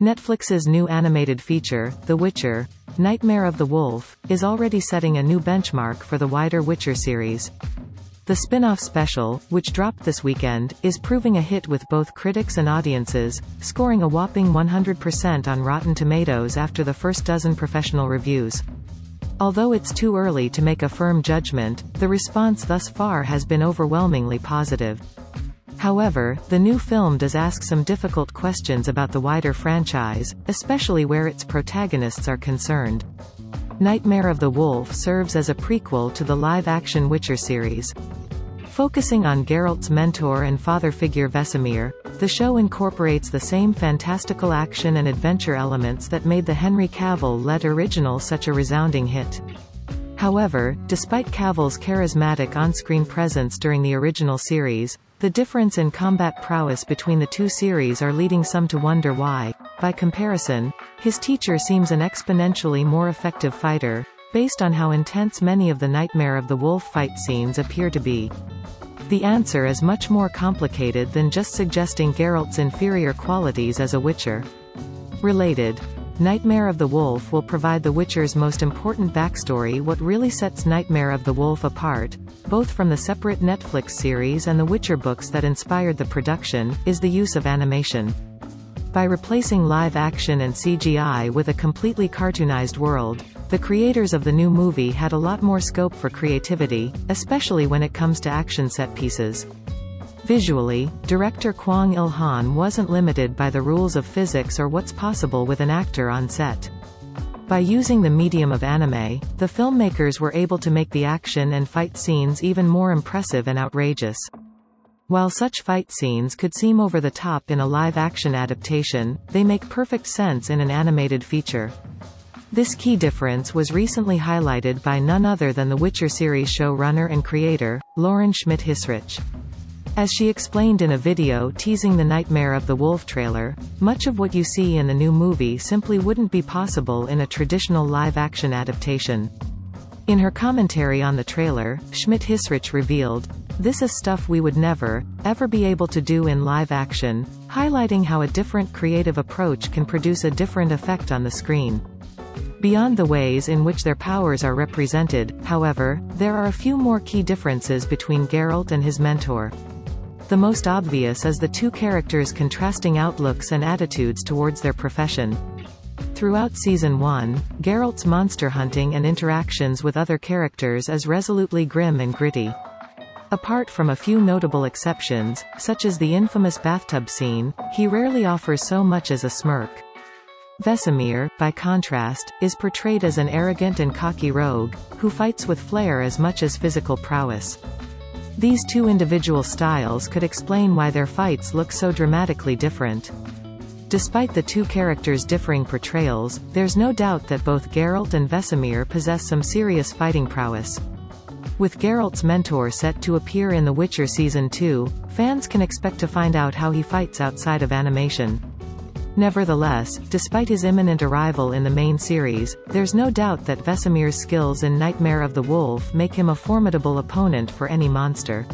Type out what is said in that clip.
Netflix's new animated feature, The Witcher: Nightmare of the Wolf, is already setting a new benchmark for the wider Witcher series. The spin-off special, which dropped this weekend, is proving a hit with both critics and audiences, scoring a whopping 100% on Rotten Tomatoes after the first dozen professional reviews. Although it's too early to make a firm judgment, the response thus far has been overwhelmingly positive. However, the new film does ask some difficult questions about the wider franchise, especially where its protagonists are concerned. Nightmare of the Wolf serves as a prequel to the live-action Witcher series. Focusing on Geralt's mentor and father figure Vesemir, the show incorporates the same fantastical action and adventure elements that made the Henry Cavill-led original such a resounding hit. However, despite Cavill's charismatic on-screen presence during the original series, the difference in combat prowess between the two series are leading some to wonder why. By comparison, his teacher seems an exponentially more effective fighter, based on how intense many of the Nightmare of the Wolf fight scenes appear to be. The answer is much more complicated than just suggesting Geralt's inferior qualities as a Witcher. Related, Nightmare of the Wolf will provide the Witcher's most important backstory. What really sets Nightmare of the Wolf apart, both from the separate Netflix series and the Witcher books that inspired the production, is the use of animation. By replacing live action and CGI with a completely cartoonized world, the creators of the new movie had a lot more scope for creativity, especially when it comes to action set pieces. Visually, director Kwang Il-han wasn't limited by the rules of physics or what's possible with an actor on set. By using the medium of anime, the filmmakers were able to make the action and fight scenes even more impressive and outrageous. While such fight scenes could seem over the top in a live-action adaptation, they make perfect sense in an animated feature. This key difference was recently highlighted by none other than the Witcher series showrunner and creator, Lauren Schmidt-Hissrich. As she explained in a video teasing the Nightmare of the Wolf trailer, much of what you see in the new movie simply wouldn't be possible in a traditional live-action adaptation. In her commentary on the trailer, Schmidt-Hissrich revealed, "This is stuff we would never, ever be able to do in live action," highlighting how a different creative approach can produce a different effect on the screen. Beyond the ways in which their powers are represented, however, there are a few more key differences between Geralt and his mentor. The most obvious is the two characters' contrasting outlooks and attitudes towards their profession. Throughout Season 1, Geralt's monster hunting and interactions with other characters is resolutely grim and gritty. Apart from a few notable exceptions, such as the infamous bathtub scene, he rarely offers so much as a smirk. Vesemir, by contrast, is portrayed as an arrogant and cocky rogue, who fights with flair as much as physical prowess. These two individual styles could explain why their fights look so dramatically different. Despite the two characters' differing portrayals, there's no doubt that both Geralt and Vesemir possess some serious fighting prowess. With Geralt's mentor set to appear in The Witcher Season 2, fans can expect to find out how he fights outside of animation. Nevertheless, despite his imminent arrival in the main series, there's no doubt that Vesemir's skills in Nightmare of the Wolf make him a formidable opponent for any monster.